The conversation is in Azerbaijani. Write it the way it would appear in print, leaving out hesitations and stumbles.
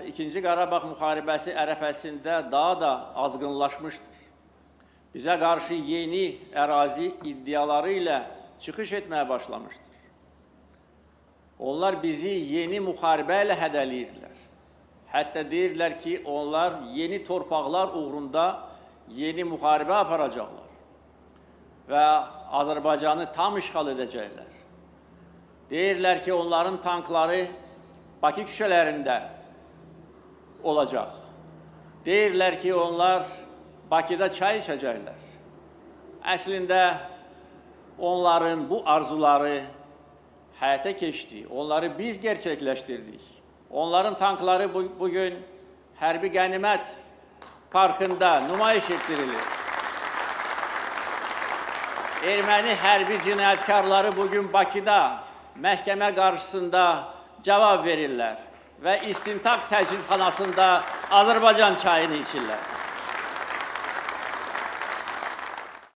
İkinci Qarabağ müharibəsi ərəfəsində daha da azğınlaşmışdır. Bizə qarşı yeni ərazi iddiaları ilə çıxış etməyə başlamışdır. Onlar bizi yeni müharibə ilə hədələyirlər. Hətta deyirlər ki, onlar yeni torpaqlar uğrunda yeni müharibə aparacaqlar və Azərbaycanı tam işğal edəcəklər. Deyirlər ki, onların tankları Bakı küçələrində olacaq. Deyirlər ki, onlar Bakıda çay içəcəklər. Əslində, onların bu arzuları həyata keçdi. Onları biz gerçəkləşdirdik. Onların tankları bugün Hərbi Qənimət Parkında nümayiş etdirilir. Erməni hərbi cinayətkarları bugün Bakıda məhkəmə qarşısında cavab verirlər və istintaq təcridxanasında Azərbaycan çayını içirlər.